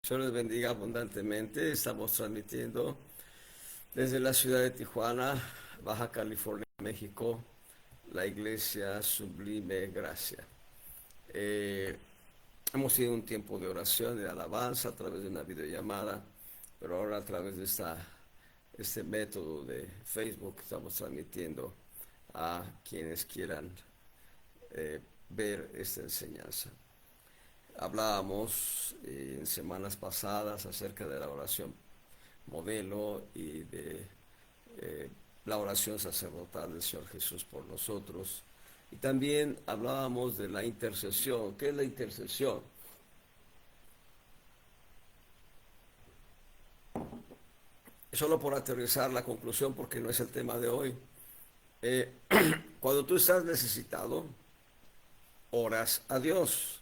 Dios les bendiga abundantemente. Estamos transmitiendo desde la ciudad de Tijuana, Baja California, México, la Iglesia Sublime Gracia. Eh, Hemos tenido un tiempo de oración y de alabanza a través de una videollamada, pero ahora a través de este método de Facebook estamos transmitiendo a quienes quieran ver esta enseñanza. Hablábamos en semanas pasadas acerca de la oración modelo y de la oración sacerdotal del Señor Jesús por nosotros. Y también hablábamos de la intercesión. ¿Qué es la intercesión? Solo por aterrizar la conclusión, porque no es el tema de hoy. Eh, Cuando tú estás necesitado, oras a Dios.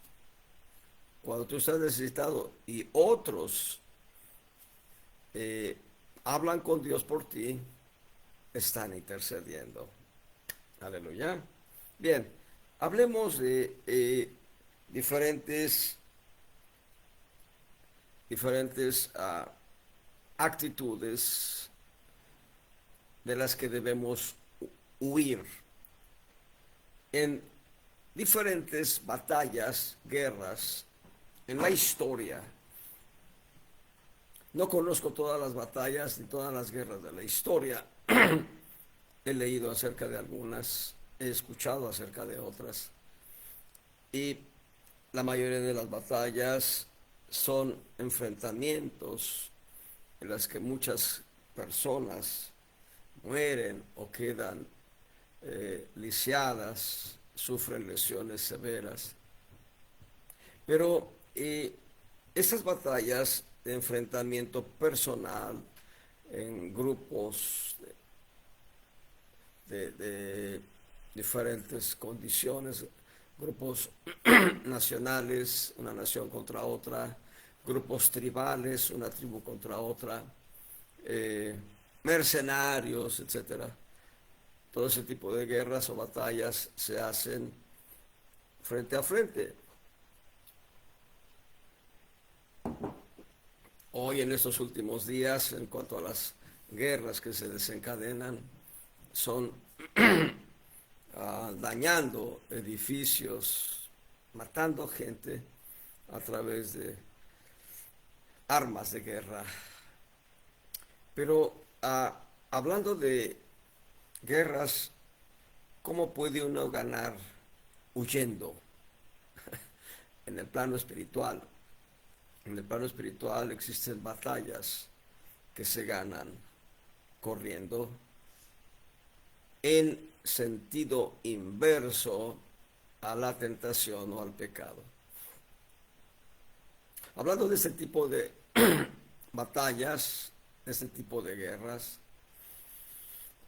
Cuando tú estás necesitado y otros eh, hablan con Dios por ti, están intercediendo. Aleluya. Bien, hablemos de diferentes actitudes de las que debemos huir en diferentes batallas, guerras, en la historia. No conozco todas las batallas ni todas las guerras de la historia. He leído acerca de algunas, he escuchado acerca de otras. Y la mayoría de las batallas son enfrentamientos en las que muchas personas mueren o quedan lisiadas, sufren lesiones severas. Pero esas batallas de enfrentamiento personal en grupos de diferentes condiciones, grupos nacionales, una nación contra otra, grupos tribales, una tribu contra otra, mercenarios, etcétera. Todo ese tipo de guerras o batallas se hacen frente a frente. Hoy en estos últimos días, en cuanto a las guerras que se desencadenan, son dañando edificios, matando gente a través de armas de guerra. Pero hablando de guerras, ¿cómo puede uno ganar huyendo en el plano espiritual? En el plano espiritual existen batallas que se ganan corriendo en sentido inverso a la tentación o al pecado. Hablando de este tipo de batallas, de este tipo de guerras,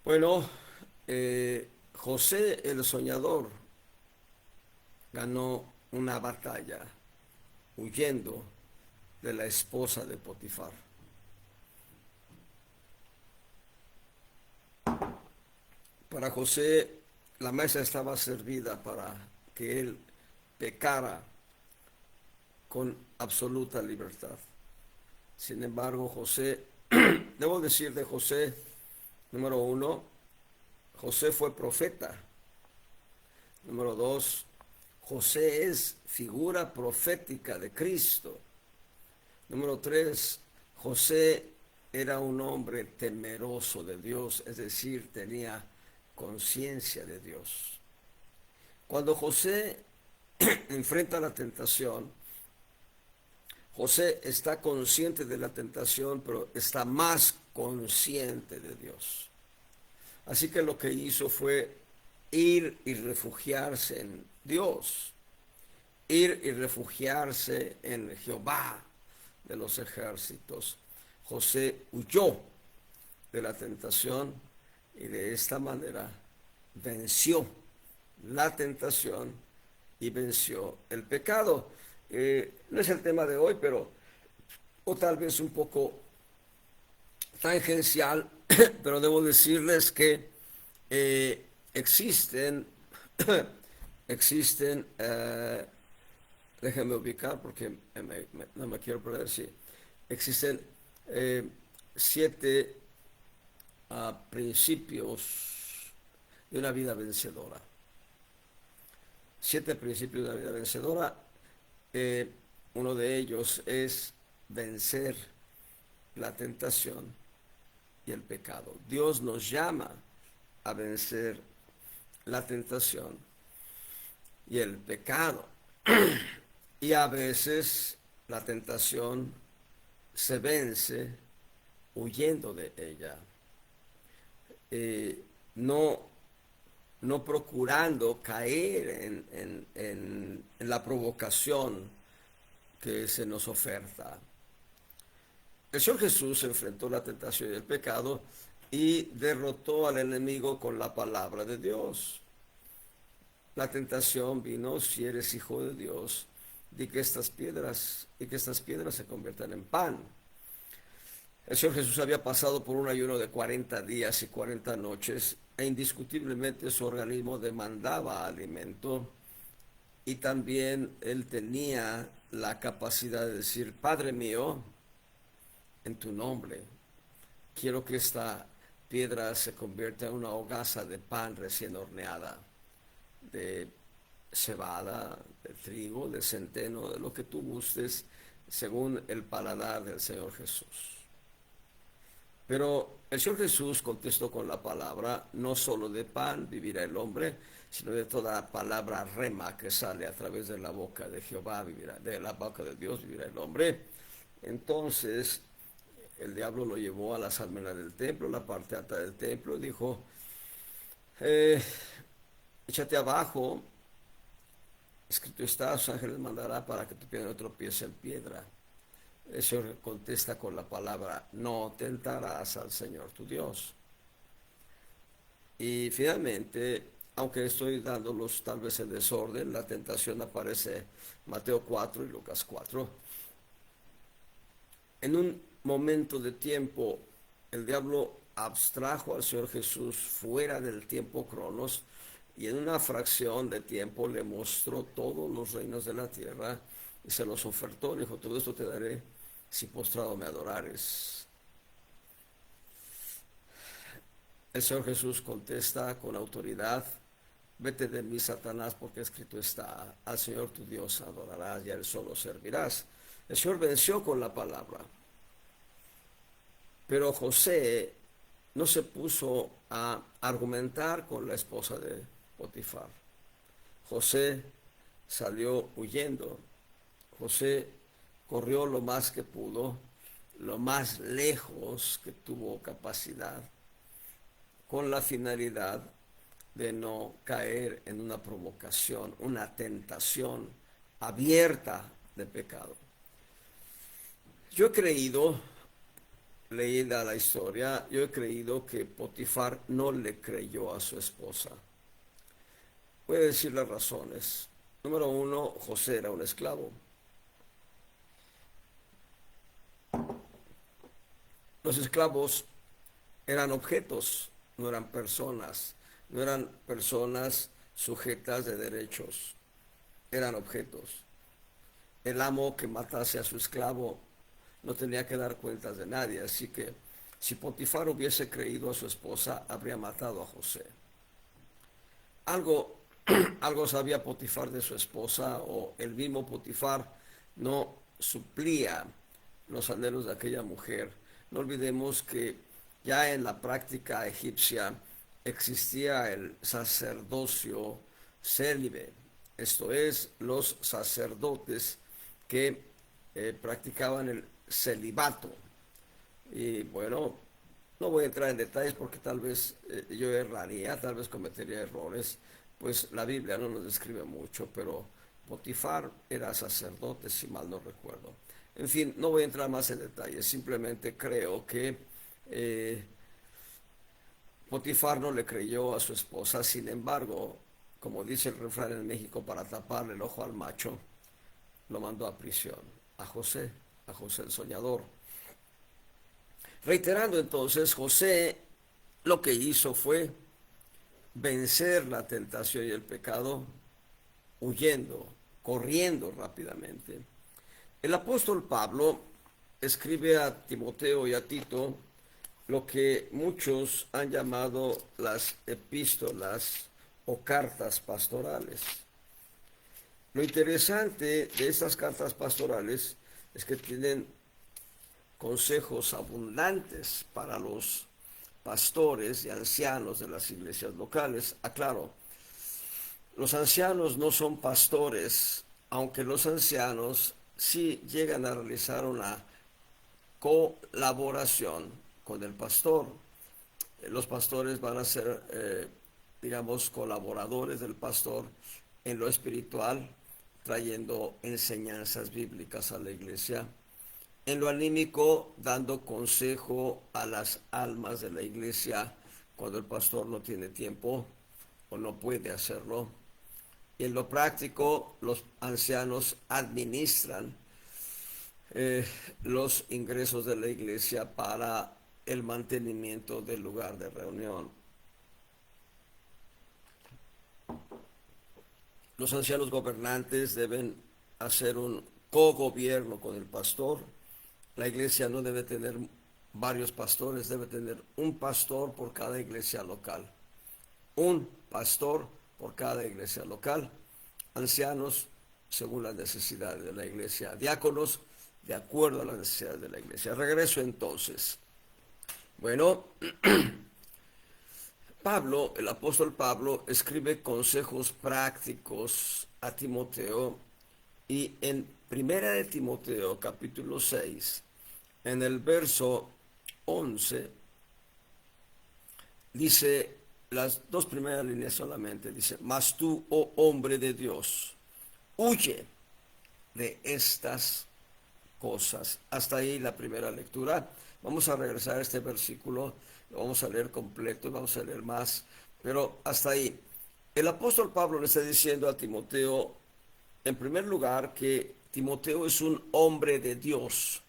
bueno, José el soñador ganó una batalla huyendo de la esposa de Potifar. Para José la mesa estaba servida para que él pecara con absoluta libertad. Sin embargo, José, debo decir de José, número uno, José fue profeta. Número dos, José es figura profética de Cristo. Número tres, José era un hombre temeroso de Dios, es decir, tenía conciencia de Dios. Cuando José enfrenta la tentación, José está consciente de la tentación, pero está más consciente de Dios. Así que lo que hizo fue ir y refugiarse en Dios, ir y refugiarse en Jehová de los ejércitos. José huyó de la tentación y de esta manera venció la tentación y venció el pecado. No es el tema de hoy, pero o tal vez un poco tangencial, pero debo decirles que existen existen déjenme ubicar porque no me quiero perder. Sí, existen eh, 7 principios de una vida vencedora. 7 principios de una vida vencedora. Eh, Uno de ellos es vencer la tentación y el pecado. Dios nos llama a vencer la tentación y el pecado. Y a veces la tentación se vence huyendo de ella, no, no procurando caer en la provocación que se nos oferta. El Señor Jesús enfrentó la tentación y el pecado y derrotó al enemigo con la palabra de Dios. La tentación vino: si eres hijo de Dios, di que estas piedras se conviertan en pan. El Señor Jesús había pasado por un ayuno de 40 días y 40 noches e indiscutiblemente su organismo demandaba alimento, y también él tenía la capacidad de decir: Padre mío, en tu nombre quiero que esta piedra se convierta en una hogaza de pan recién horneada, de cebada, de trigo, de centeno, de lo que tú gustes, según el paladar del Señor Jesús. Pero el Señor Jesús contestó con la palabra: no solo de pan vivirá el hombre, sino de toda palabra rema que sale a través de la boca de Jehová vivirá, de la boca de Dios vivirá el hombre. Entonces el diablo lo llevó a las almenas del templo, la parte alta del templo, y dijo: échate abajo, escrito está, a sus ángeles mandará para que tu pie no tropiece en piedra. El Señor contesta con la palabra: no tentarás al Señor tu Dios. Y finalmente, aunque estoy dándolos tal vez en desorden, la tentación aparece Mateo 4 y Lucas 4. En un momento de tiempo, el diablo abstrajo al Señor Jesús fuera del tiempo cronos, y en una fracción de tiempo le mostró todos los reinos de la tierra y se los ofertó. Le dijo: todo esto te daré si postrado me adorares. El Señor Jesús contesta con autoridad: vete de mí, Satanás, porque escrito está, al Señor tu Dios adorarás y a él solo servirás. El Señor venció con la palabra. Pero José no se puso a argumentar con la esposa de Potifar. José salió huyendo. José corrió lo más que pudo, lo más lejos que tuvo capacidad, con la finalidad de no caer en una provocación, una tentación abierta de pecado. Yo he creído, leída la historia, yo he creído que Potifar no le creyó a su esposa. Voy a decir las razones. Número 1, José era un esclavo. Los esclavos eran objetos, no eran personas, no eran personas sujetas de derechos, eran objetos. El amo que matase a su esclavo no tenía que dar cuentas de nadie, así que si Potifar hubiese creído a su esposa, habría matado a José. Algo sabía Potifar de su esposa, o el mismo Potifar no suplía los anhelos de aquella mujer. No olvidemos que ya en la práctica egipcia existía el sacerdocio célibe, esto es, los sacerdotes que practicaban el celibato. Y bueno, no voy a entrar en detalles porque tal vez yo erraría, tal vez cometería errores, pues la Biblia no nos describe mucho, pero Potifar era sacerdote, si mal no recuerdo. En fin, no voy a entrar más en detalles, simplemente creo que Potifar no le creyó a su esposa. Sin embargo, como dice el refrán en México, para taparle el ojo al macho, lo mandó a prisión, a José el soñador. Reiterando entonces, José lo que hizo fue vencer la tentación y el pecado huyendo corriendo rápidamente. El apóstol Pablo escribe a Timoteo y a Tito lo que muchos han llamado las epístolas o cartas pastorales. Lo interesante de estas cartas pastorales es que tienen consejos abundantes para los pastores y ancianos de las iglesias locales. Aclaro, los ancianos no son pastores, aunque los ancianos sí llegan a realizar una colaboración con el pastor. Los pastores van a ser, digamos, colaboradores del pastor en lo espiritual, trayendo enseñanzas bíblicas a la iglesia. En lo anímico, dando consejo a las almas de la iglesia cuando el pastor no tiene tiempo o no puede hacerlo. Y en lo práctico, los ancianos administran los ingresos de la iglesia para el mantenimiento del lugar de reunión. Los ancianos gobernantes deben hacer un cogobierno con el pastor. La iglesia no debe tener varios pastores, debe tener un pastor por cada iglesia local. Un pastor por cada iglesia local. Ancianos según las necesidades de la iglesia. Diáconos de acuerdo a las necesidades de la iglesia. Regreso entonces. Bueno, Pablo, el apóstol Pablo, escribe consejos prácticos a Timoteo y en Primera de Timoteo, capítulo 6, en el verso 11, dice, las dos primeras líneas solamente, dice, mas tú, oh hombre de Dios, huye de estas cosas. Hasta ahí la primera lectura. Vamos a regresar a este versículo, lo vamos a leer completo, vamos a leer más, pero hasta ahí. El apóstol Pablo le está diciendo a Timoteo, en primer lugar, que Timoteo es un hombre de Dios.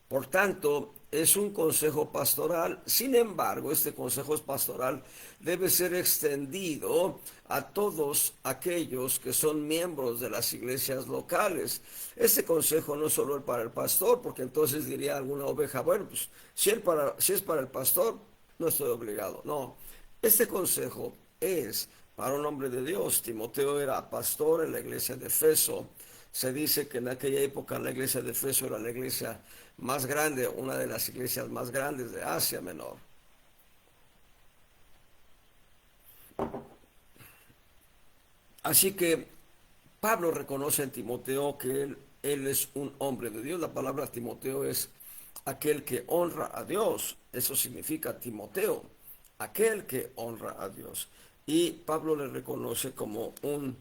Por tanto, es un consejo pastoral. Sin embargo, este consejo pastoral debe ser extendido a todos aquellos que son miembros de las iglesias locales. Este consejo no es solo para el pastor, porque entonces diría alguna oveja, bueno, pues si es para el pastor, no estoy obligado. No, este consejo es para un hombre de Dios. Timoteo era pastor en la iglesia de Efeso. Se dice que en aquella época la iglesia de Efeso era la iglesia más grande, una de las iglesias más grandes de Asia Menor. Así que Pablo reconoce en Timoteo que él es un hombre de Dios. La palabra Timoteo es aquel que honra a Dios. Eso significa Timoteo, aquel que honra a Dios. Y Pablo le reconoce como un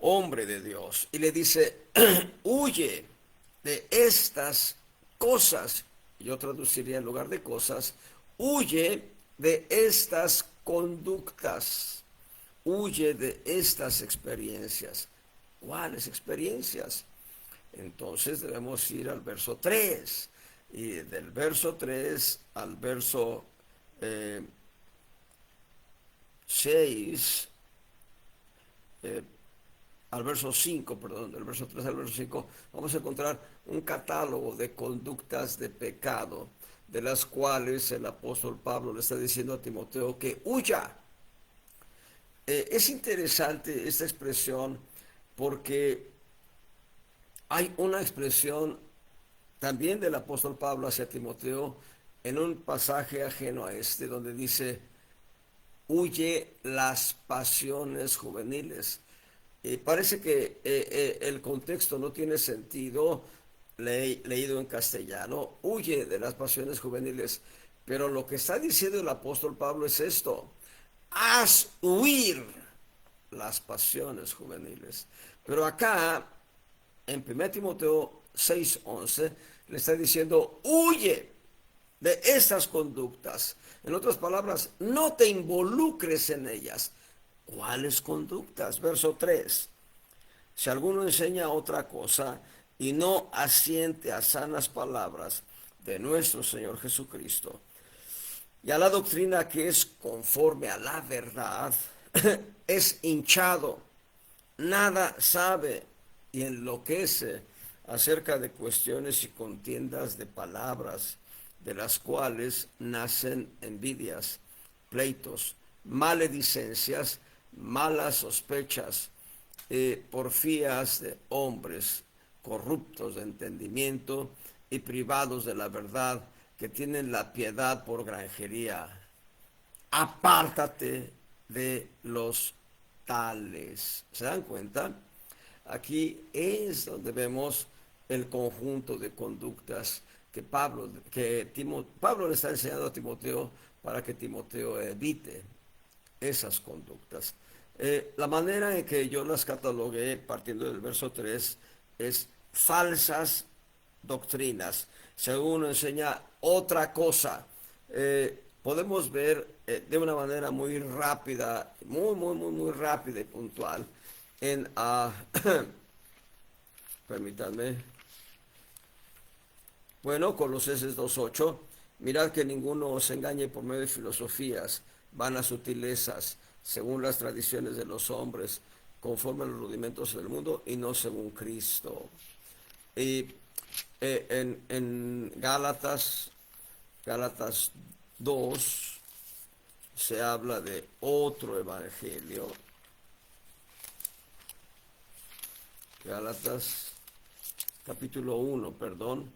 hombre de Dios y le dice, huye de estas cosas. Yo traduciría en lugar de cosas, huye de estas conductas, huye de estas experiencias. ¿Cuáles experiencias? Entonces debemos ir al verso 3 y del verso 3 al verso 6, al verso 5, perdón, del verso 3 al verso 5, vamos a encontrar un catálogo de conductas de pecado, de las cuales el apóstol Pablo le está diciendo a Timoteo que huya. Es interesante esta expresión porque hay una expresión también del apóstol Pablo hacia Timoteo en un pasaje ajeno a este, donde dice, huye las pasiones juveniles. Parece que el contexto no tiene sentido leído en castellano, huye de las pasiones juveniles, pero lo que está diciendo el apóstol Pablo es esto, haz huir las pasiones juveniles. Pero acá, en 1 Timoteo 6:11, le está diciendo, huye de esas conductas. En otras palabras, no te involucres en ellas. ¿Cuáles conductas? Verso 3. Si alguno enseña otra cosa y no asiente a sanas palabras de nuestro Señor Jesucristo y a la doctrina que es conforme a la verdad, es hinchado nada sabe y enloquece acerca de cuestiones y contiendas de palabras, de las cuales nacen envidias, pleitos, maledicencias, malas sospechas, porfías de hombres corruptos de entendimiento y privados de la verdad, que tienen la piedad por granjería. Apártate de los tales. ¿Se dan cuenta? Aquí es donde vemos el conjunto de conductas que Pablo le está enseñando a Timoteo para que Timoteo evite esas conductas. La manera en que yo las catalogué, partiendo del verso 3, es falsas doctrinas. Según uno enseña otra cosa, podemos ver de una manera muy rápida, muy rápida y puntual, en, permítanme, bueno, Colosenses 2:8, mirad que ninguno os engañe por medio de filosofías, vanas sutilezas, según las tradiciones de los hombres, conforme a los rudimentos del mundo y no según Cristo. Y en Gálatas 2, se habla de otro evangelio. Gálatas capítulo 1, perdón.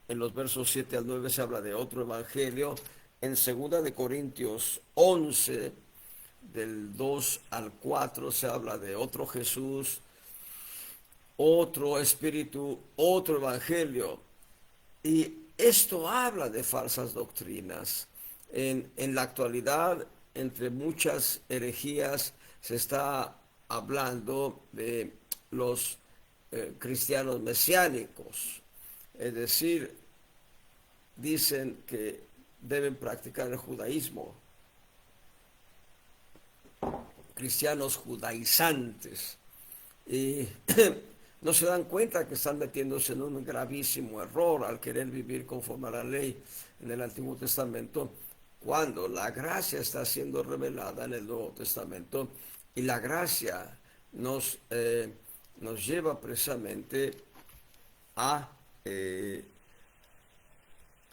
En los versos 7 al 9 se habla de otro evangelio. En 2 de Corintios 11, del 2 al 4, se habla de otro Jesús, otro espíritu, otro evangelio. Y esto habla de falsas doctrinas. En la actualidad, entre muchas herejías, se está hablando de los cristianos mesiánicos. Es decir, dicen que deben practicar el judaísmo. Cristianos judaizantes. Y no se dan cuenta que están metiéndose en un gravísimo error al querer vivir conforme a la ley en el Antiguo Testamento, cuando la gracia está siendo revelada en el Nuevo Testamento, y la gracia nos lleva precisamente a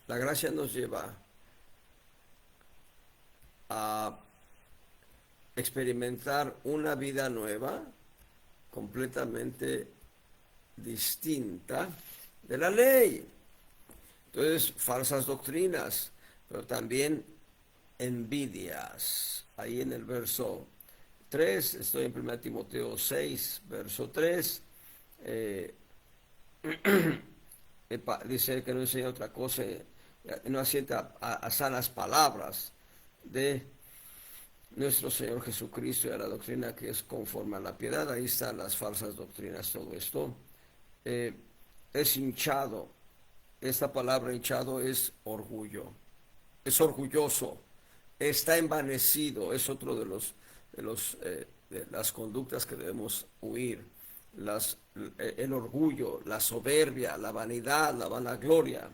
la gracia nos lleva a experimentar una vida nueva, completamente distinta de la ley. Entonces, falsas doctrinas, pero también envidias. Ahí en el verso 3, estoy en 1 Timoteo 6, verso 3, dice que no enseña otra cosa, no asienta a sanas palabras de nuestro Señor Jesucristo y a la doctrina que es conforme a la piedad. Ahí están las falsas doctrinas, todo esto. Es hinchado. Esta palabra hinchado es orgullo. Es orgulloso. Está envanecido. Es otro de las conductas que debemos huir. El orgullo, la soberbia, la vanidad, la vanagloria.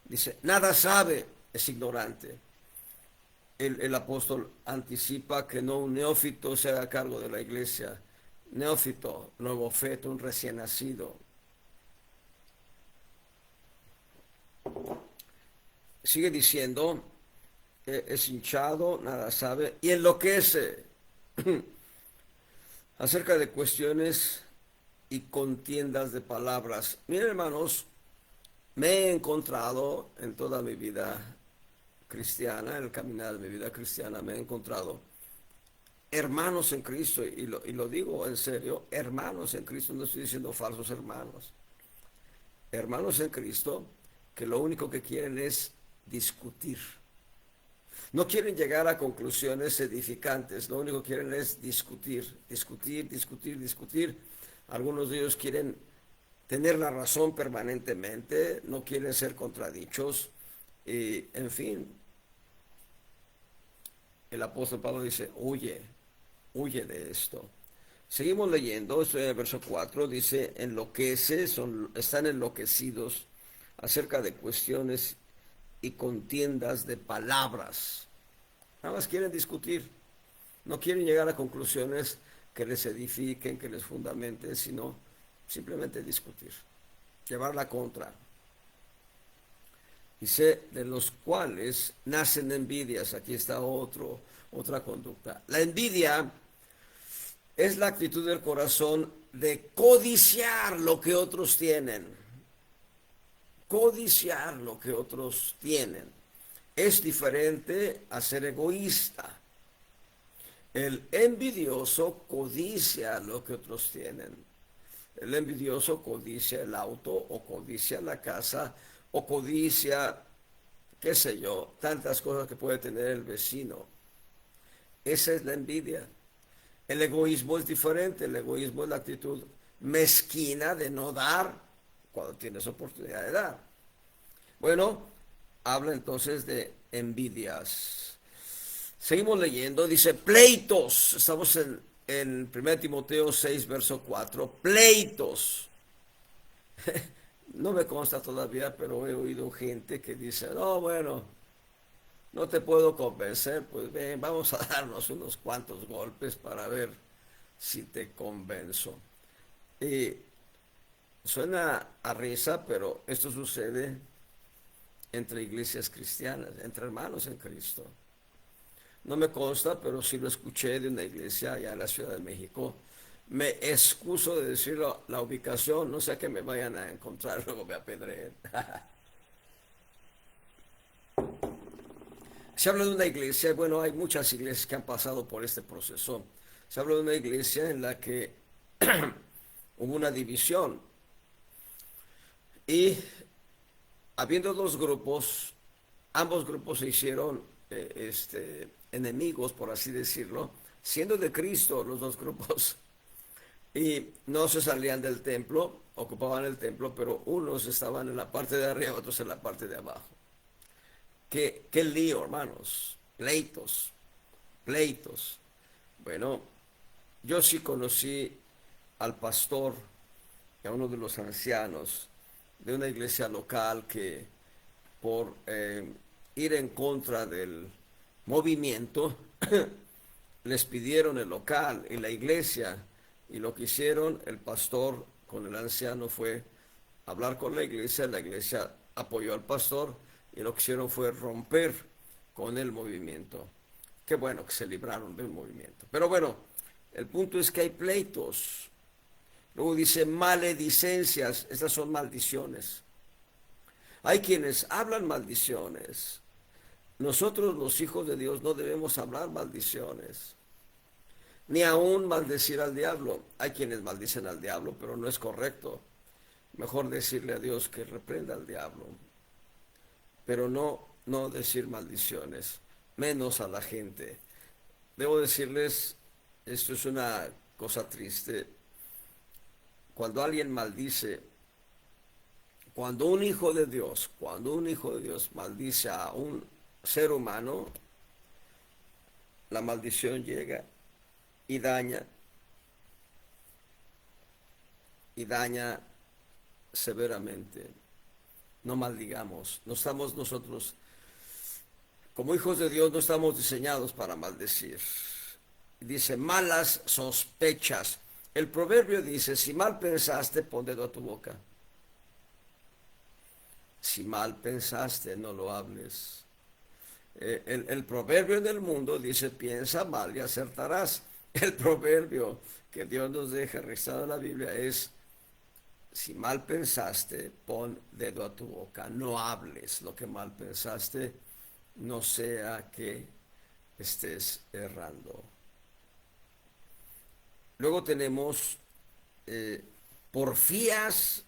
Dice, nada sabe, es ignorante. El apóstol anticipa que no un neófito se haga cargo de la iglesia. Neófito, nuevo feto, un recién nacido. Sigue diciendo, es hinchado, nada sabe, y enloquece acerca de cuestiones y contiendas de palabras. Miren, hermanos, me he encontrado en toda mi vida cristiana, en el caminar de mi vida cristiana, me he encontrado hermanos en Cristo, y lo digo en serio, hermanos en Cristo, no estoy diciendo falsos hermanos, hermanos en Cristo que lo único que quieren es discutir. No quieren llegar a conclusiones edificantes, lo único que quieren es discutir. Algunos de ellos quieren tener la razón permanentemente, no quieren ser contradichos, y en fin, el apóstol Pablo dice, huye de esto. Seguimos leyendo, estoy en el verso 4, dice, están enloquecidos acerca de cuestiones y contiendas de palabras. Nada más quieren discutir, no quieren llegar a conclusiones que les edifiquen, que les fundamenten, sino simplemente discutir, llevar la contra. Dice, de los cuales nacen envidias. Aquí está otra conducta. La envidia es la actitud del corazón de codiciar lo que otros tienen. Codiciar lo que otros tienen. Es diferente a ser egoísta. El envidioso codicia lo que otros tienen. El envidioso codicia el auto, o codicia la casa, o codicia, qué sé yo, tantas cosas que puede tener el vecino. Esa es la envidia. El egoísmo es diferente. El egoísmo es la actitud mezquina de no dar cuando tienes oportunidad de dar. Bueno, habla entonces de envidias. Seguimos leyendo, dice pleitos. Estamos en 1 Timoteo 6, verso 4. Pleitos. No me consta todavía, pero he oído gente que dice, no, bueno, no te puedo convencer, pues ven, vamos a darnos unos cuantos golpes para ver si te convenzo. Y suena a risa, pero esto sucede entre iglesias cristianas, entre hermanos en Cristo. No me consta, pero sí lo escuché de una iglesia allá en la Ciudad de México. Me excuso de decir la ubicación, no sea que me vayan a encontrar, luego me apedreen. Se habla de una iglesia, bueno, hay muchas iglesias que han pasado por este proceso. Se habla de una iglesia en la que hubo una división y habiendo dos grupos, ambos grupos se hicieron enemigos, por así decirlo, siendo de Cristo los dos grupos. Y no se salían del templo, ocupaban el templo, pero unos estaban en la parte de arriba, otros en la parte de abajo. Qué lío, hermanos. Pleitos, pleitos. Bueno, yo sí conocí al pastor, a uno de los ancianos de una iglesia local que por ir en contra del movimiento les pidieron el local y la iglesia, y lo que hicieron el pastor con el anciano fue hablar con la iglesia apoyó al pastor y lo que hicieron fue romper con el movimiento. Qué bueno que se libraron del movimiento. Pero bueno, el punto es que hay pleitos. Luego dice maledicencias, estas son maldiciones. Hay quienes hablan maldiciones. Nosotros los hijos de Dios no debemos hablar maldiciones, ni aún maldecir al diablo. Hay quienes maldicen al diablo, pero no es correcto. Mejor decirle a Dios que reprenda al diablo, pero no decir maldiciones, menos a la gente. Debo decirles, esto es una cosa triste. Cuando alguien maldice, cuando un hijo de Dios maldice a un ser humano, la maldición llega y daña severamente. No maldigamos, no estamos nosotros, como hijos de Dios, no estamos diseñados para maldecir. Dice malas sospechas. El proverbio dice, si mal pensaste, pon dedo a tu boca. Si mal pensaste, no lo hables. El proverbio del mundo dice, piensa mal y acertarás. El proverbio que Dios nos deja registrado en la Biblia es, si mal pensaste, pon dedo a tu boca. No hables lo que mal pensaste, no sea que estés errando. Luego tenemos porfías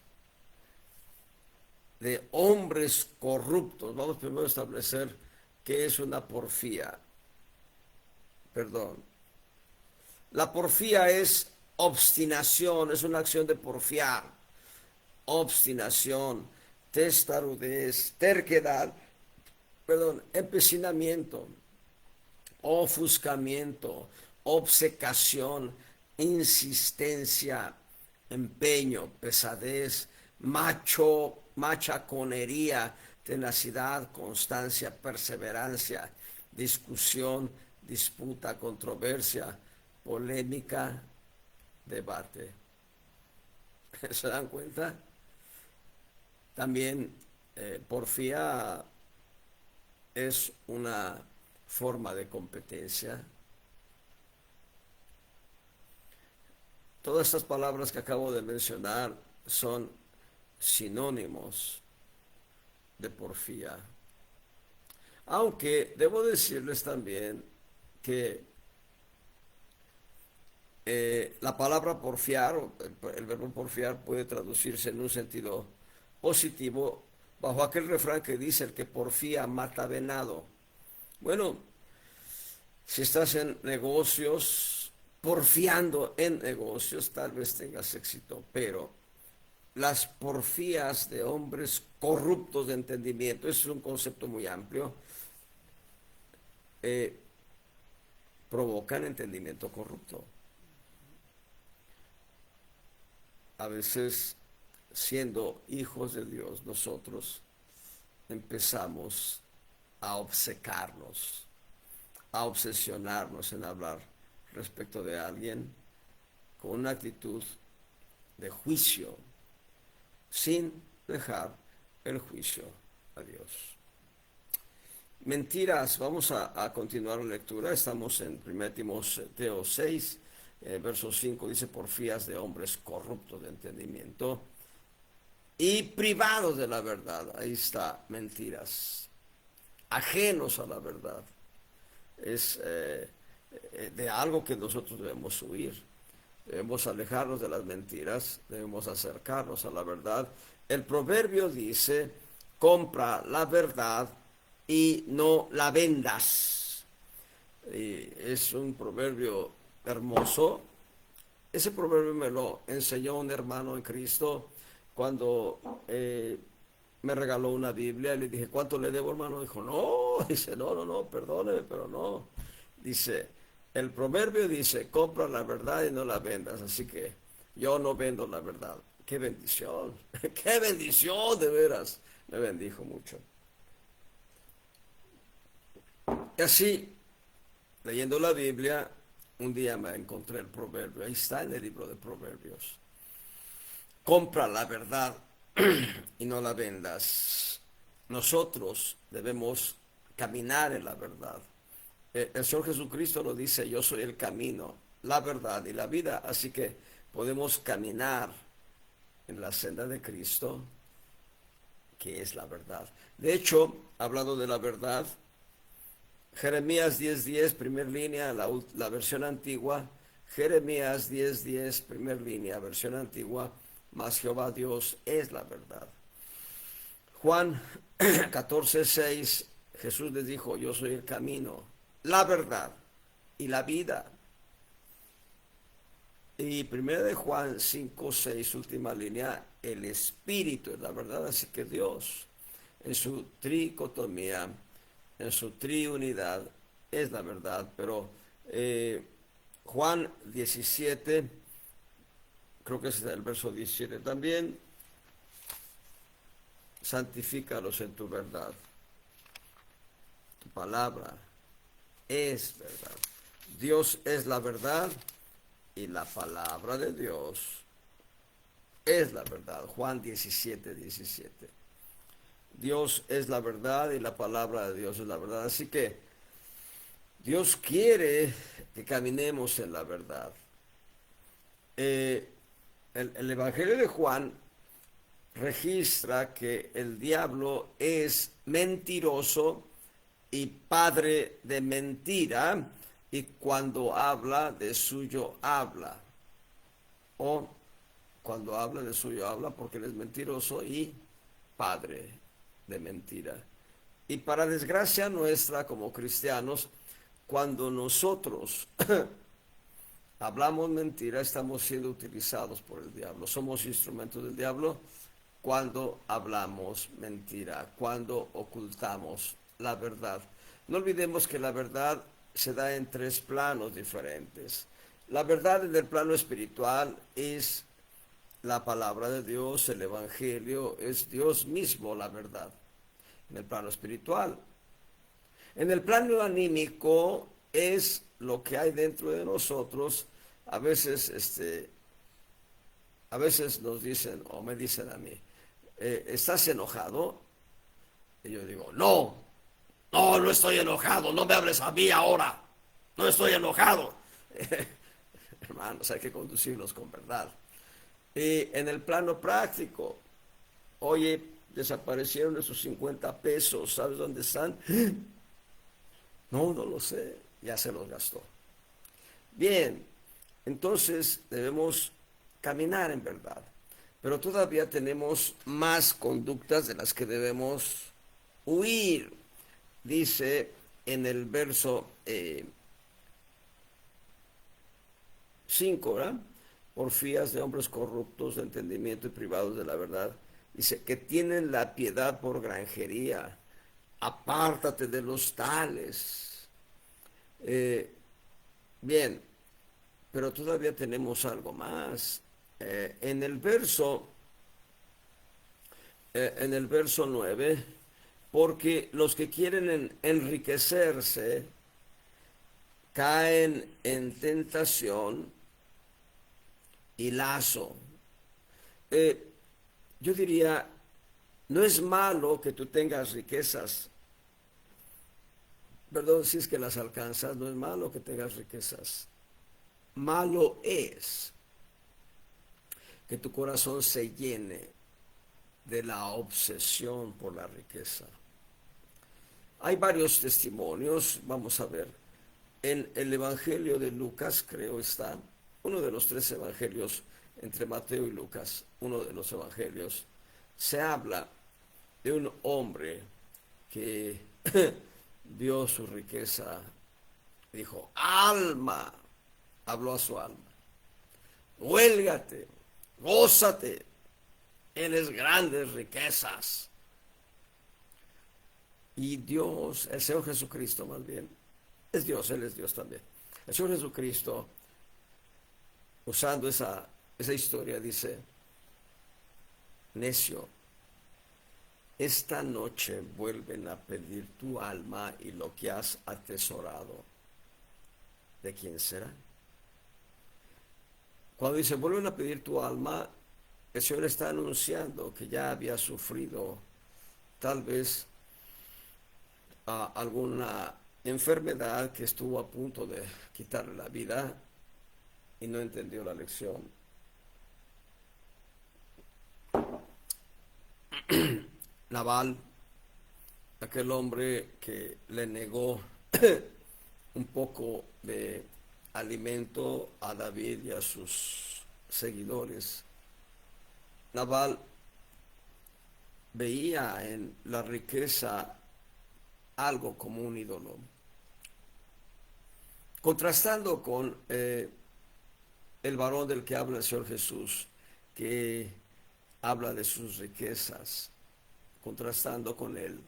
de hombres corruptos. Vamos primero a establecer qué es una porfía. Perdón. La porfía es obstinación, es una acción de porfiar. Obstinación, testarudez, terquedad, empecinamiento, ofuscamiento, obcecación, insistencia, empeño, pesadez, machaconería, tenacidad, constancia, perseverancia, discusión, disputa, controversia, polémica, debate. ¿Se dan cuenta? También porfía es una forma de competencia. Todas estas palabras que acabo de mencionar son sinónimos de porfía. Aunque debo decirles también que la palabra porfiar, el verbo porfiar puede traducirse en un sentido positivo bajo aquel refrán que dice: el que porfía mata venado. Bueno, si estás en negocios, porfiando en negocios, tal vez tengas éxito, pero las porfías de hombres corruptos de entendimiento, ese es un concepto muy amplio, provocan entendimiento corrupto. A veces, siendo hijos de Dios, nosotros empezamos a obcecarnos, a obsesionarnos en hablar respecto de alguien con una actitud de juicio, sin dejar el juicio a Dios. Mentiras, vamos a continuar la lectura, estamos en 1 Timoteo 6, verso 5, dice: porfías de hombres corruptos de entendimiento y privados de la verdad. Ahí está, mentiras, ajenos a la verdad. Es de algo que nosotros debemos huir. Debemos alejarnos de las mentiras, debemos acercarnos a la verdad. El proverbio dice: compra la verdad y no la vendas. Y es un proverbio hermoso. Ese proverbio me lo enseñó un hermano en Cristo cuando me regaló una Biblia. Le dije: ¿cuánto le debo, hermano? Dijo: no. Dice: no, perdóneme, pero no. Dice, el proverbio dice: compra la verdad y no la vendas. Así que yo no vendo la verdad. ¡Qué bendición! ¡Qué bendición, de veras! Me bendijo mucho. Y así, leyendo la Biblia, un día me encontré el proverbio. Ahí está en el libro de Proverbios: compra la verdad y no la vendas. Nosotros debemos caminar en la verdad. El Señor Jesucristo lo dice: yo soy el camino, la verdad y la vida. Así que podemos caminar en la senda de Cristo, que es la verdad. De hecho, hablando de la verdad, Jeremías 10:10, primer línea, la versión antigua. Jeremías 10:10, primer línea, versión antigua: mas Jehová Dios es la verdad. Juan 14:6, Jesús les dijo: yo soy el camino, la verdad y la vida. Y 1 de Juan 5:6, última línea: el Espíritu es la verdad. Así que Dios, en su tricotomía, en su triunidad, es la verdad. Pero Juan 17, creo que es el verso 17 también: santifícalos en tu verdad, tu palabra es verdad. Dios es la verdad y la palabra de Dios es la verdad. Juan 17:17. Dios es la verdad y la palabra de Dios es la verdad. Así que Dios quiere que caminemos en la verdad. El Evangelio de Juan registra que el diablo es mentiroso y padre de mentira, y cuando habla de suyo habla, o cuando habla de suyo habla porque él es mentiroso y padre de mentira. Y para desgracia nuestra como cristianos, cuando nosotros hablamos mentira, estamos siendo utilizados por el diablo. Somos instrumentos del diablo cuando hablamos mentira, cuando ocultamos la verdad. No olvidemos que la verdad se da en tres planos diferentes. La verdad en el plano espiritual es la palabra de Dios, el Evangelio, es Dios mismo la verdad, en el plano espiritual. En el plano anímico es lo que hay dentro de nosotros A veces, a veces nos dicen o me dicen a mí, ¿estás enojado? Y yo digo, no, no, no estoy enojado, no me hables a mí ahora, no estoy enojado. Hermanos, hay que conducirlos con verdad. Y en el plano práctico, oye, desaparecieron esos 50 pesos, ¿sabes dónde están? No, no lo sé, ya se los gastó. Bien, entonces debemos caminar en verdad, pero todavía tenemos más conductas de las que debemos huir. Dice en el verso 5, ¿verdad? Porfías de hombres corruptos de entendimiento y privados de la verdad. Dice que tienen la piedad por granjería. Apártate de los tales. Eh, bien, pero todavía tenemos algo más. En el verso en el verso 9, porque los que quieren enriquecerse caen en tentación y lazo. Eh, yo diría, no es malo que tú tengas riquezas, perdón, si es que las alcanzas, no es malo que tengas riquezas. Malo es que tu corazón se llene de la obsesión por la riqueza. Hay varios testimonios, vamos a ver. En el Evangelio de Lucas, creo está, uno de los tres evangelios, entre Mateo y Lucas, uno de los evangelios, se habla de un hombre que vio su riqueza, dijo, alma, habló a su alma, huélgate, gózate, tienes grandes riquezas. Y Dios, el Señor Jesucristo más bien, es Dios, Él es Dios también. El Señor Jesucristo, usando esa historia, dice, necio, esta noche vuelven a pedir tu alma y lo que has atesorado. ¿De quién será? Cuando dice, vuelven a pedir tu alma, el Señor está anunciando que ya había sufrido tal vez alguna enfermedad que estuvo a punto de quitarle la vida y no entendió la lección. Nabal, aquel hombre que le negó un poco de alimento a David y a sus seguidores. Nabal veía en la riqueza algo como un ídolo, contrastando con el varón del que habla el Señor Jesús, que habla de sus riquezas, contrastando con él.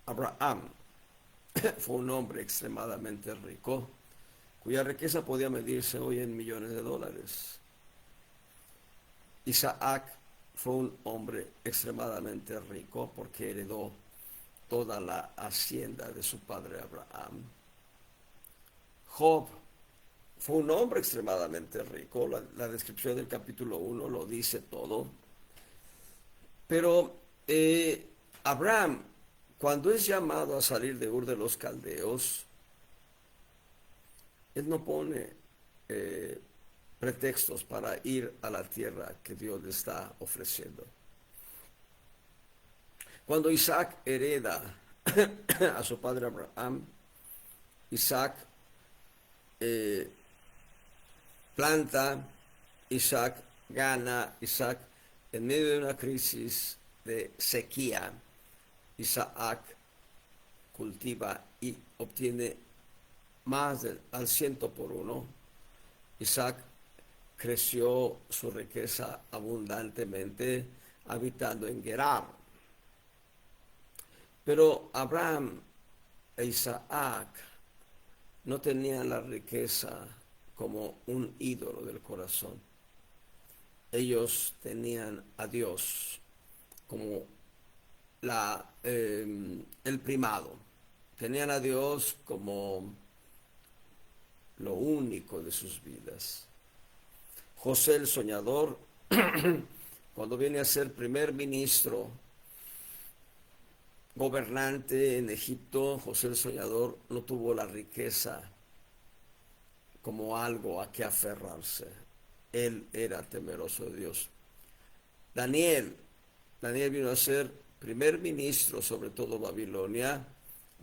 Abraham fue un hombre extremadamente rico, cuya riqueza podía medirse hoy en millones de dólares. Isaac fue un hombre extremadamente rico porque heredó toda la hacienda de su padre Abraham. Job fue un hombre extremadamente rico, la descripción del capítulo 1 lo dice todo. Pero Abraham, cuando es llamado a salir de Ur de los Caldeos, él no pone pretextos para ir a la tierra que Dios le está ofreciendo. Cuando Isaac hereda a su padre Abraham, Isaac planta, Isaac gana, Isaac en medio de una crisis de sequía, Isaac cultiva y obtiene más al 100 por 1. Isaac creció su riqueza abundantemente habitando en Gerar. Pero Abraham e Isaac no tenían la riqueza como un ídolo del corazón. Ellos tenían a Dios como el primado. Tenían a Dios como lo único de sus vidas. José el soñador, cuando viene a ser primer ministro, gobernante en Egipto, José el soñador no tuvo la riqueza como algo a que aferrarse. Él era temeroso de Dios. Daniel vino a ser primer ministro sobre todo Babilonia,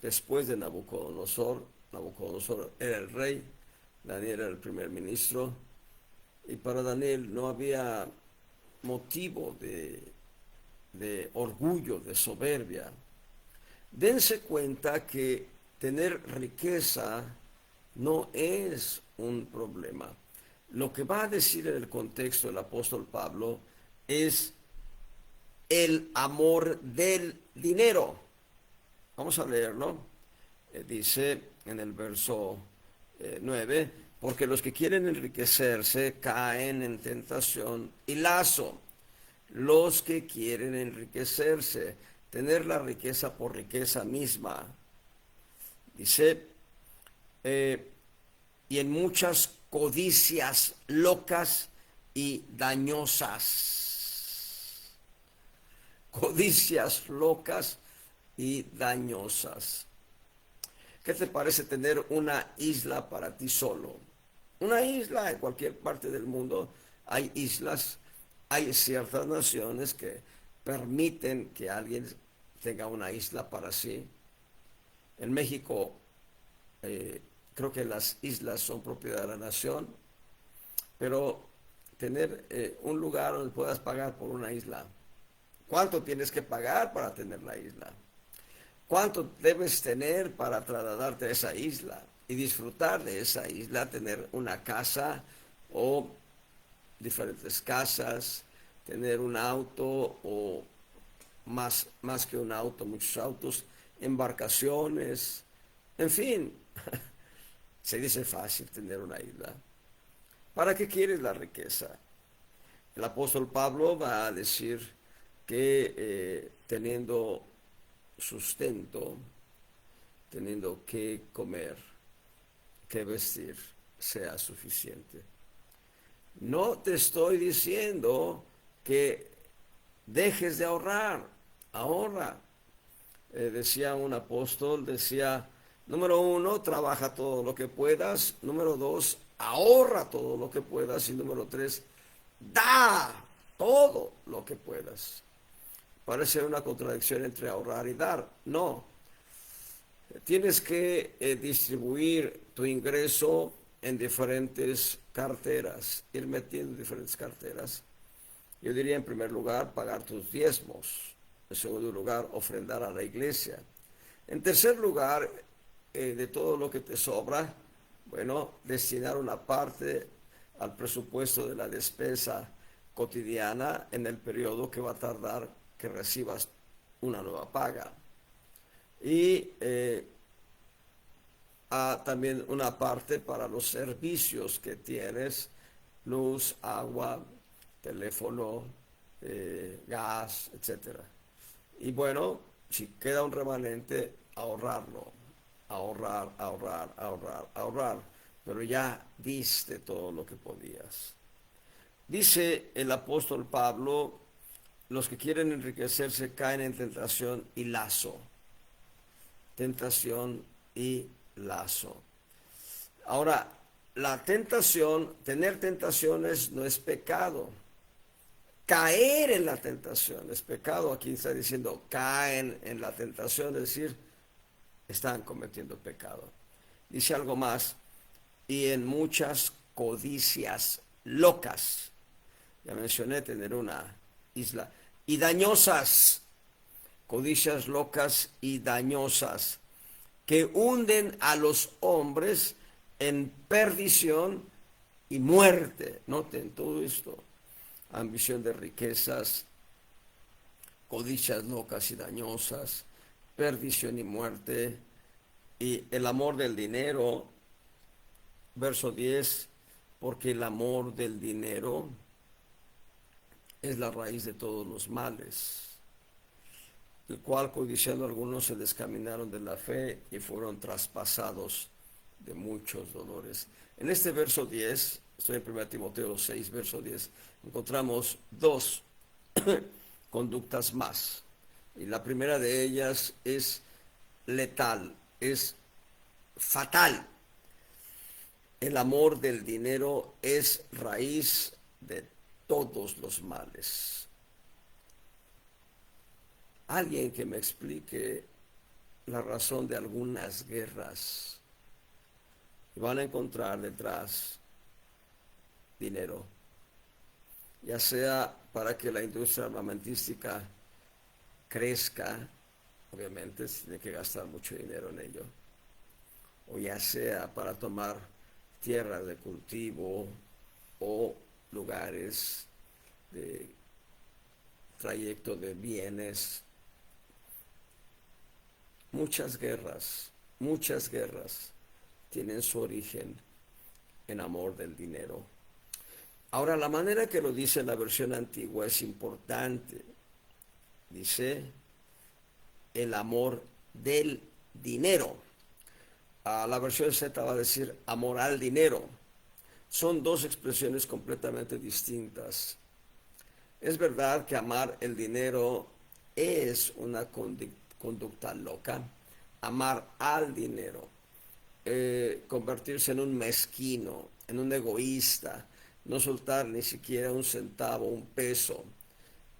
después de Nabucodonosor. Nabucodonosor era el rey, Daniel era el primer ministro, y para Daniel no había motivo de orgullo, de soberbia. Dense cuenta que tener riqueza no es un problema. Lo que va a decir en el contexto el apóstol Pablo es el amor del dinero. Vamos a leerlo. Dice en el verso 9, porque los que quieren enriquecerse caen en tentación y lazo. Los que quieren enriquecerse, tener la riqueza por riqueza misma. Dice, y en muchas codicias locas y dañosas. Codicias locas y dañosas. ¿Qué te parece tener una isla para ti solo? Una isla en cualquier parte del mundo. Hay islas, hay ciertas naciones que permiten que alguien tenga una isla para sí. En México, creo que las islas son propiedad de la nación, pero tener un lugar donde puedas pagar por una isla. ¿Cuánto tienes que pagar para tener la isla? ¿Cuánto debes tener para trasladarte a esa isla y disfrutar de esa isla? Tener una casa o diferentes casas, tener un auto o más que un auto, muchos autos, embarcaciones, en fin. Se dice fácil tener una isla. ¿Para qué quieres la riqueza? El apóstol Pablo va a decir que teniendo sustento, teniendo que comer, que vestir, sea suficiente. No te estoy diciendo que dejes de ahorrar, ahorra. Decía un apóstol, decía, número 1, trabaja todo lo que puedas. Número 2, ahorra todo lo que puedas. Y número 3, da todo lo que puedas. Parece una contradicción entre ahorrar y dar. No. Tienes que distribuir tu ingreso en diferentes carteras, ir metiendo diferentes carteras. Yo diría, en primer lugar, pagar tus diezmos. En segundo lugar, ofrendar a la iglesia. En tercer lugar, de todo lo que te sobra, bueno, destinar una parte al presupuesto de la despensa cotidiana en el periodo que va a tardar que recibas una nueva paga. Y también una parte para los servicios que tienes, luz, agua, teléfono, gas, etcétera. Y bueno, si queda un remanente, ahorrarlo, ahorrar, pero ya diste todo lo que podías. Dice el apóstol Pablo, los que quieren enriquecerse caen en tentación y lazo. Tentación y lazo. Ahora, la tentación, tener tentaciones no es pecado. Caer en la tentación es pecado. Aquí está diciendo caen en la tentación, es decir, están cometiendo pecado. Dice algo más, y en muchas codicias locas. Ya mencioné tener una isla. Y dañosas, codicias locas y dañosas, que hunden a los hombres en perdición y muerte. Noten todo esto. Ambición de riquezas, codicias locas y dañosas, perdición y muerte, y el amor del dinero. Verso 10, porque el amor del dinero es la raíz de todos los males, el cual codiciando algunos se descaminaron de la fe y fueron traspasados de muchos dolores. En este verso 10, estoy en 1 Timoteo 6, verso 10, encontramos dos conductas más. Y la primera de ellas es letal, es fatal. El amor del dinero es raíz de todos los males. Alguien que me explique la razón de algunas guerras. Y van a encontrar detrás dinero, ya sea para que la industria armamentística crezca, obviamente se tiene que gastar mucho dinero en ello, o ya sea para tomar tierras de cultivo o lugares de trayecto de bienes. Muchas guerras tienen su origen en amor del dinero. Ahora, la manera que lo dice la versión antigua es importante. Dice el amor del dinero. La versión Z va a decir amor al dinero. Son dos expresiones completamente distintas. Es verdad que amar el dinero es una conducta loca. Amar al dinero, convertirse en un mezquino, en un egoísta, no soltar ni siquiera un centavo, un peso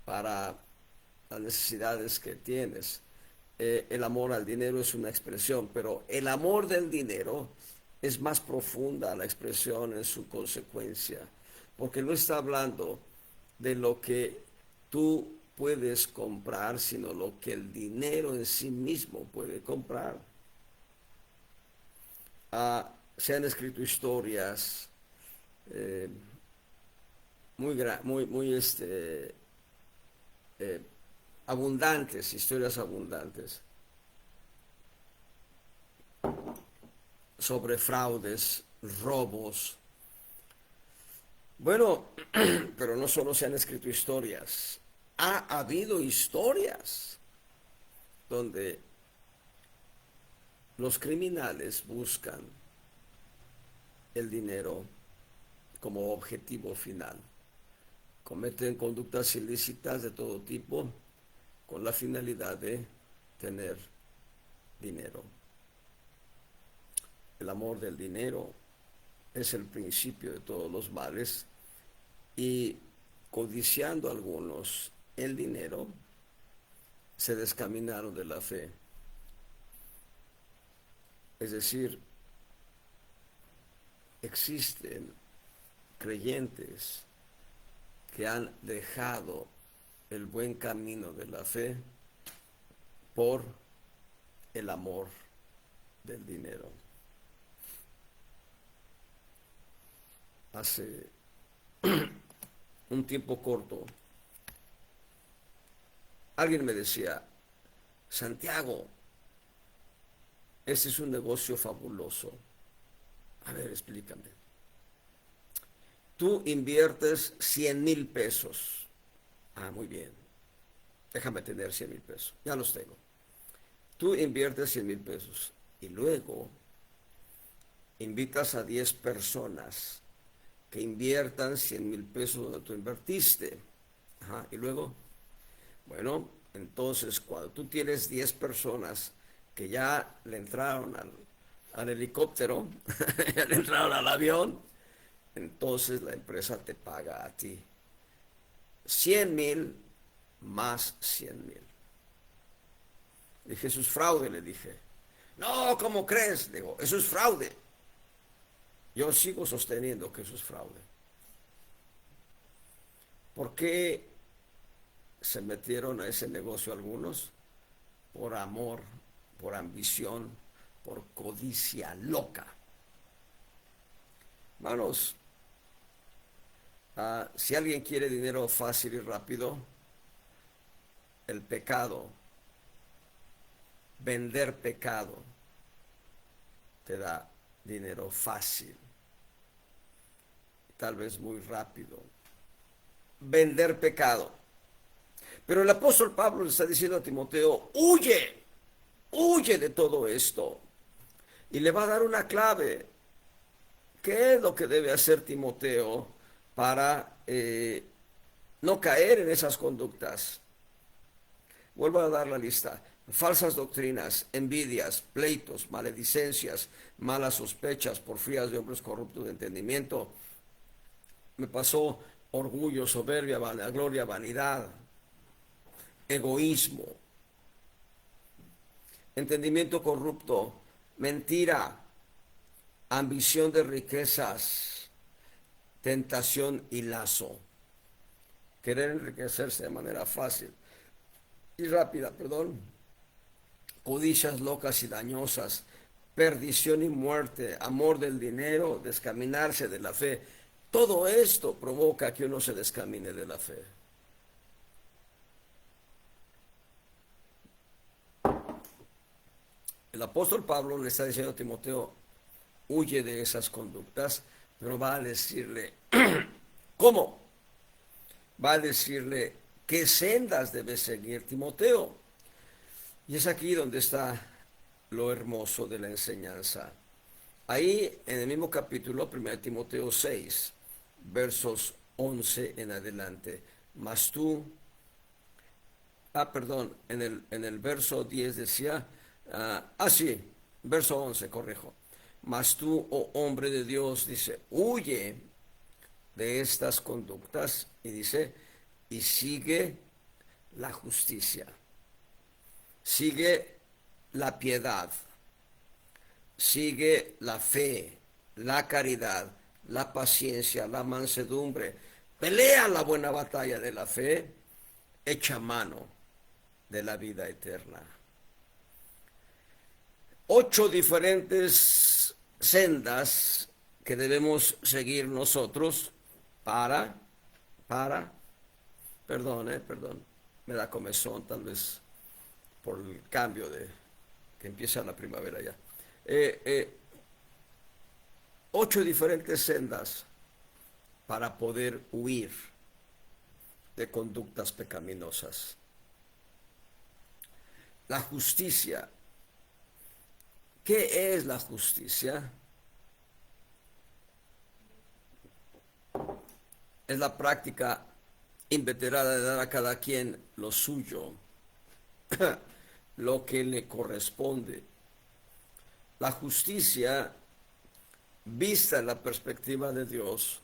para las necesidades que tienes. El amor al dinero es una expresión, pero el amor del dinero es más profunda la expresión en su consecuencia, porque no está hablando de lo que tú puedes comprar, sino lo que el dinero en sí mismo puede comprar. Se han escrito historias abundantes, historias abundantes sobre fraudes, robos. Bueno, pero no solo se han escrito historias, ha habido historias donde los criminales buscan el dinero como objetivo final. Cometen conductas ilícitas de todo tipo con la finalidad de tener dinero. El amor del dinero es el principio de todos los males y codiciando algunos el dinero se descaminaron de la fe. Es decir, existen creyentes que han dejado el buen camino de la fe por el amor del dinero. Hace un tiempo corto, alguien me decía, Santiago, este es un negocio fabuloso. A ver, explícame. Tú inviertes 100,000 pesos. Muy bien. Déjame tener 100,000 pesos. Ya los tengo. Tú inviertes 100,000 pesos y luego invitas a 10 personas que inviertan 100,000 pesos donde tú invertiste. Y luego, bueno, entonces cuando tú tienes 10 personas que ya le entraron al helicóptero, ya le entraron al avión, entonces la empresa te paga a ti 100,000 más 100,000. Dije, eso es fraude, le dije. No, ¿cómo crees? Digo, eso es fraude. Yo sigo sosteniendo que eso es fraude. ¿Por qué se metieron a ese negocio algunos? Por amor, por ambición, por codicia loca. Hermanos, si alguien quiere dinero fácil y rápido, el pecado, vender pecado, te da dinero fácil, tal vez muy rápido. Vender pecado. Pero el apóstol Pablo le está diciendo a Timoteo, huye de todo esto. y le va a dar una clave. ¿Qué es lo que debe hacer Timoteo para no caer en esas conductas? Vuelvo a dar la lista: falsas doctrinas, envidias, pleitos, maledicencias, malas sospechas, porfías de hombres corruptos de entendimiento. Me pasó orgullo, soberbia, vanagloria, vanidad, egoísmo, entendimiento corrupto, mentira, ambición de riquezas, tentación y lazo. Querer enriquecerse de manera fácil y rápida, codicias locas y dañosas, perdición y muerte, amor del dinero, descaminarse de la fe. Todo esto provoca que uno se descamine de la fe. El apóstol Pablo le está diciendo a Timoteo: huye de esas conductas, pero va a decirle ¿cómo? Va a decirle qué sendas debe seguir Timoteo. Y es aquí donde está lo hermoso de la enseñanza. Ahí en el mismo capítulo, 1 Timoteo 6, versos 11 en adelante. Mas tú, en el verso 10 decía, verso 11, corrijo. Mas tú, oh hombre de Dios, dice, huye de estas conductas, y dice, y sigue la justicia, sigue la piedad, sigue la fe, la caridad, la paciencia, la mansedumbre, pelea la buena batalla de la fe, echa mano de la vida eterna. 8 diferentes sendas que debemos seguir nosotros perdón, me da comezón tal vez por el cambio de que empieza la primavera ya. 8 diferentes sendas para poder huir de conductas pecaminosas. La justicia. ¿Qué es la justicia? Es la práctica inveterada de dar a cada quien lo suyo, lo que le corresponde. La justicia, vista en la perspectiva de Dios,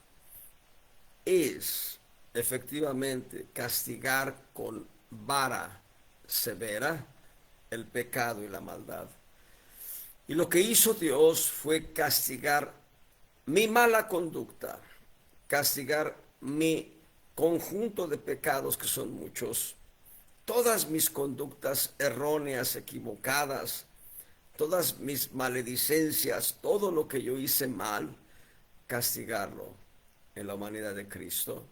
es efectivamente castigar con vara severa el pecado y la maldad. Y lo que hizo Dios fue castigar mi mala conducta, castigar mi conjunto de pecados, que son muchos, todas mis conductas erróneas, equivocadas, todas mis maledicencias, todo lo que yo hice mal, castigarlo en la humanidad de Cristo.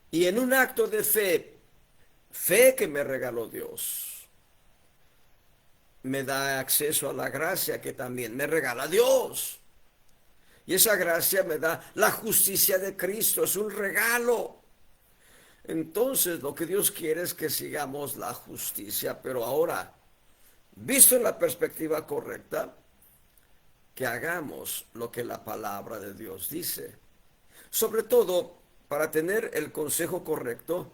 Y en un acto de fe que me regaló Dios, me da acceso a la gracia que también me regala Dios. Y esa gracia me da la justicia de Cristo, es un regalo. Entonces lo que Dios quiere es que sigamos la justicia, pero ahora, visto en la perspectiva correcta, que hagamos lo que la palabra de Dios dice. Sobre todo, para tener el consejo correcto,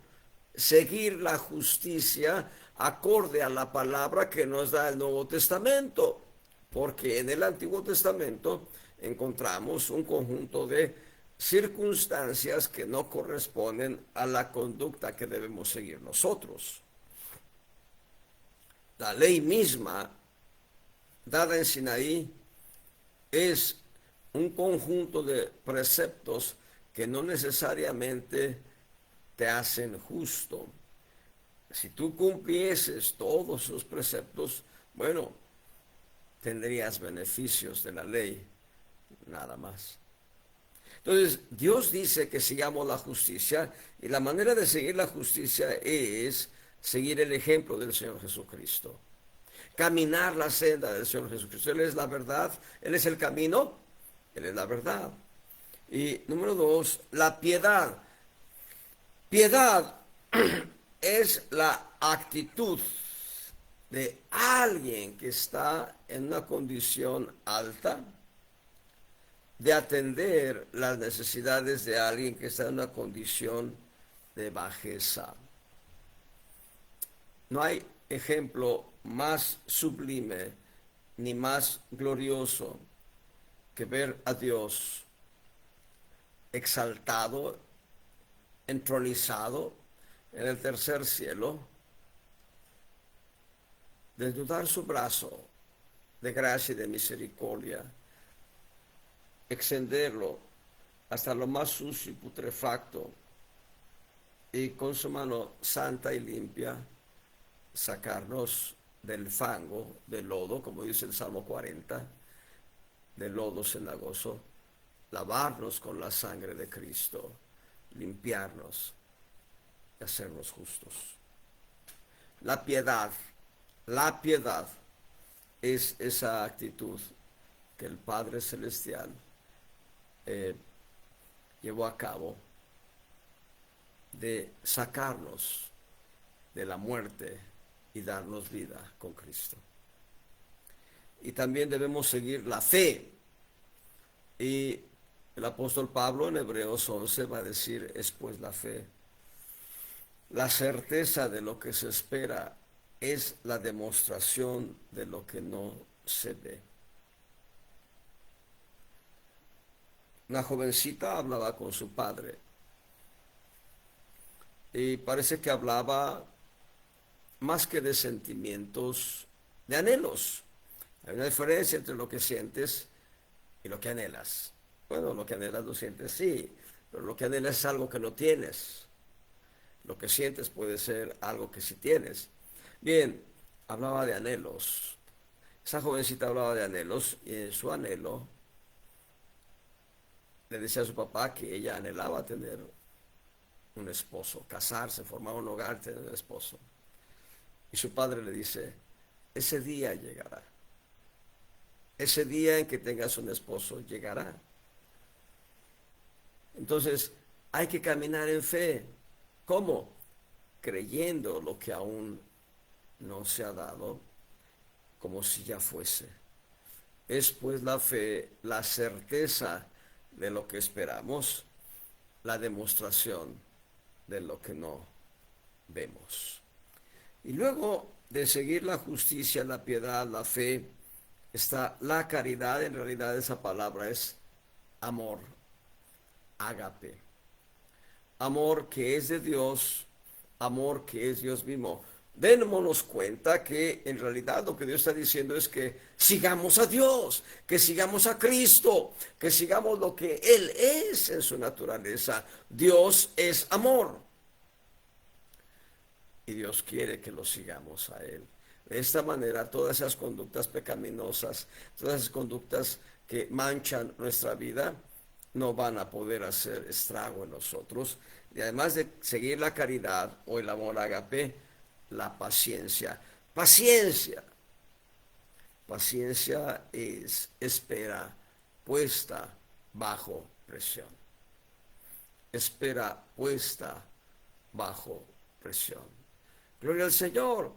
seguir la justicia acorde a la palabra que nos da el Nuevo Testamento, porque en el Antiguo Testamento encontramos un conjunto de circunstancias que no corresponden a la conducta que debemos seguir nosotros. La ley misma, dada en Sinaí, es un conjunto de preceptos que no necesariamente te hacen justo. Si tú cumplieses todos los preceptos, bueno, tendrías beneficios de la ley, nada más. Entonces, Dios dice que sigamos la justicia, y la manera de seguir la justicia es seguir el ejemplo del Señor Jesucristo. Caminar la senda del Señor Jesucristo. Él es la verdad, Él es el camino, Él es la verdad. Y número 2, la piedad. Piedad es la actitud de alguien que está en una condición alta, de atender las necesidades de alguien que está en una condición de bajeza. No hay ejemplo más sublime ni más glorioso que ver a Dios exaltado, entronizado en el tercer cielo, desnudar su brazo de gracia y de misericordia, extenderlo hasta lo más sucio y putrefacto, y con su mano santa y limpia sacarnos del fango, del lodo, como dice el Salmo 40, del lodo cenagoso, lavarnos con la sangre de Cristo, limpiarnos y hacernos justos. La piedad es esa actitud que el Padre Celestial llevó a cabo de sacarnos de la muerte y darnos vida con Cristo. Y también debemos seguir la fe. Y el apóstol Pablo en Hebreos 11 va a decir, es pues la fe, la certeza de lo que se espera, es la demostración de lo que no se ve. Una jovencita hablaba con su padre y parece que hablaba más que de sentimientos, de anhelos. Hay una diferencia entre lo que sientes y lo que anhelas. Bueno, lo que anhelas lo sientes, sí, pero lo que anhelas es algo que no tienes. Lo que sientes puede ser algo que sí tienes. Bien, hablaba de anhelos. Esa jovencita hablaba de anhelos y en su anhelo le decía a su papá que ella anhelaba tener un esposo, casarse, formar un hogar, tener un esposo. Y su padre le dice, ese día llegará. Ese día en que tengas un esposo llegará. Entonces, hay que caminar en fe. ¿Cómo? Creyendo lo que aún no se ha dado, como si ya fuese. Es pues la fe, la certeza de lo que esperamos, la demostración de lo que no vemos. Y luego de seguir la justicia, la piedad, la fe, está la caridad. En realidad esa palabra es amor, ágape. Amor que es de Dios, amor que es Dios mismo. Démonos cuenta que en realidad lo que Dios está diciendo es que sigamos a Dios, que sigamos a Cristo, que sigamos lo que Él es en su naturaleza. Dios es amor. Y Dios quiere que lo sigamos a Él. De esta manera, todas esas conductas pecaminosas, todas esas conductas que manchan nuestra vida, no van a poder hacer estrago en nosotros. Y además de seguir la caridad o el amor ágape, la paciencia. Paciencia. Paciencia es espera puesta bajo presión. Espera puesta bajo presión. Gloria al Señor.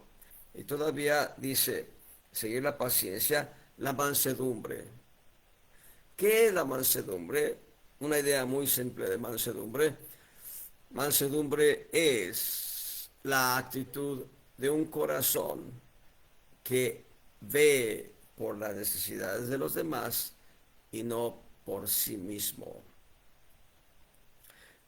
Y todavía dice, seguir la paciencia, la mansedumbre. ¿Qué es la mansedumbre? Una idea muy simple de mansedumbre. Mansedumbre es la actitud de un corazón que ve por las necesidades de los demás y no por sí mismo.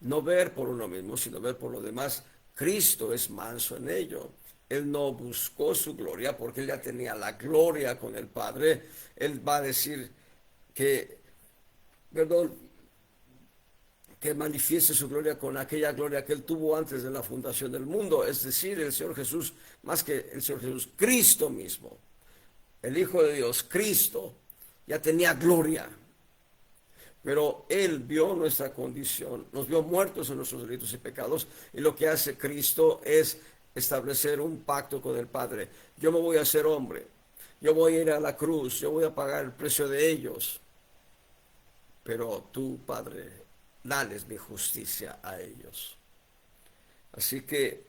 No ver por uno mismo, sino ver por los demás. Cristo es manso en ello. Él no buscó su gloria porque él ya tenía la gloria con el Padre. Él va a decir que, perdón, que manifieste su gloria con aquella gloria que él tuvo antes de la fundación del mundo. Es decir, el Señor Jesús, más que el Señor Jesús, Cristo mismo, el Hijo de Dios, Cristo, ya tenía gloria. Pero Él vio nuestra condición, nos vio muertos en nuestros delitos y pecados, y lo que hace Cristo es establecer un pacto con el Padre. Yo me voy a hacer hombre, yo voy a ir a la cruz, yo voy a pagar el precio de ellos, pero tú, Padre, dales mi justicia a ellos. Así que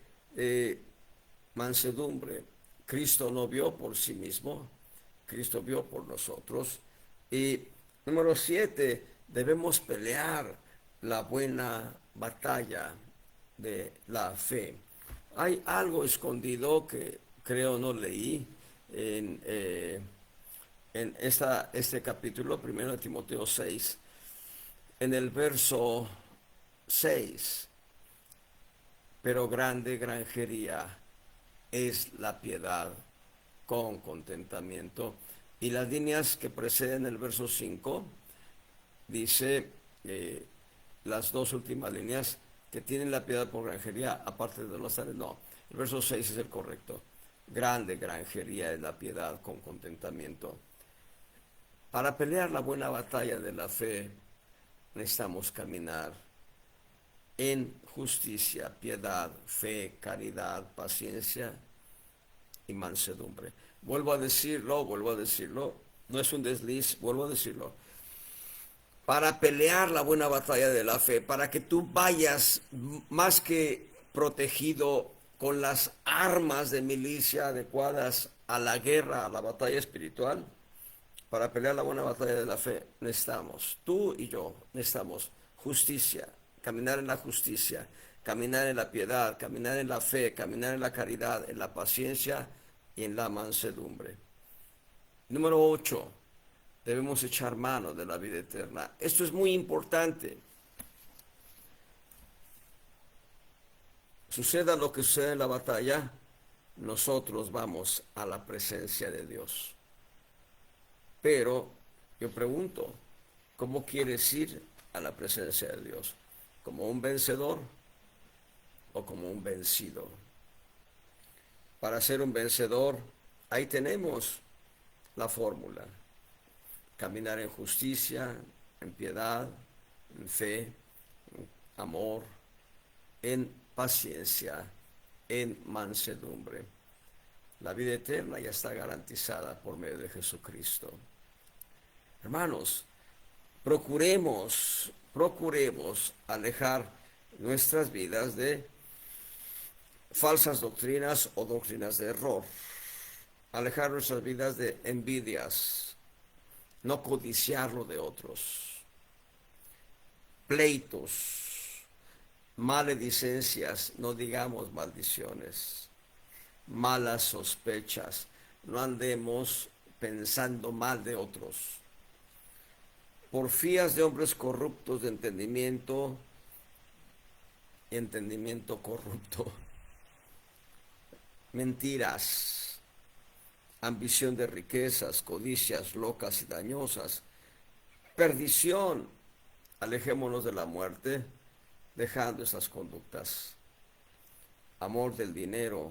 mansedumbre, Cristo no vio por sí mismo, Cristo vio por nosotros. Y número 7, debemos pelear la buena batalla de la fe. Hay algo escondido que creo no leí en este capítulo, 1 Timoteo 6, en el verso 6. Pero grande granjería es la piedad con contentamiento. Y las líneas que preceden el verso 5 dice, las dos últimas líneas, que tienen la piedad por granjería, aparte de los tales. No, el verso 6 es el correcto. Grande granjería es la piedad con contentamiento. Para pelear la buena batalla de la fe, necesitamos caminar en justicia, piedad, fe, caridad, paciencia y mansedumbre. Vuelvo a decirlo, no es un desliz, vuelvo a decirlo. Para pelear la buena batalla de la fe, para que tú vayas más que protegido con las armas de milicia adecuadas a la guerra, a la batalla espiritual, para pelear la buena batalla de la fe, necesitamos, tú y yo, necesitamos justicia, caminar en la justicia, caminar en la piedad, caminar en la fe, caminar en la caridad, en la paciencia y en la mansedumbre. Número 8, debemos echar mano de la vida eterna. Esto es muy importante. Suceda lo que suceda en la batalla, nosotros vamos a la presencia de Dios. Pero yo pregunto, ¿cómo quieres ir a la presencia de Dios? ¿Como un vencedor o como un vencido? Para ser un vencedor, ahí tenemos la fórmula. Caminar en justicia, en piedad, en fe, en amor, en paciencia, en mansedumbre. La vida eterna ya está garantizada por medio de Jesucristo. Hermanos, procuremos alejar nuestras vidas de falsas doctrinas o doctrinas de error. Alejar nuestras vidas de envidias, no codiciar lo de otros, pleitos, maledicencias, no digamos maldiciones, malas sospechas, no andemos pensando mal de otros, porfías de hombres corruptos de entendimiento y entendimiento corrupto, mentiras, ambición de riquezas, codicias locas y dañosas, perdición. Alejémonos de la muerte, dejando esas conductas. Amor del dinero,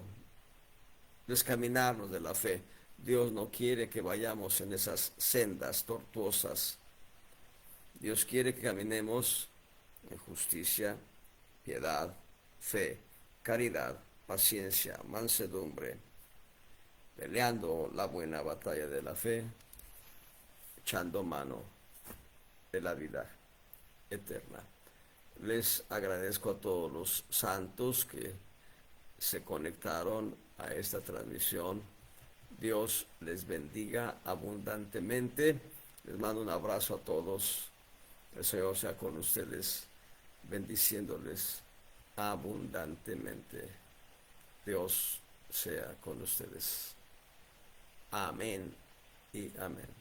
descaminarnos de la fe. Dios no quiere que vayamos en esas sendas tortuosas. Dios quiere que caminemos en justicia, piedad, fe, caridad, paciencia, mansedumbre, peleando la buena batalla de la fe, echando mano de la vida eterna. Les agradezco a todos los santos que se conectaron a esta transmisión. Dios les bendiga abundantemente. Les mando un abrazo a todos. El Señor sea con ustedes, bendiciéndoles abundantemente. Dios sea con ustedes. Amén y amén.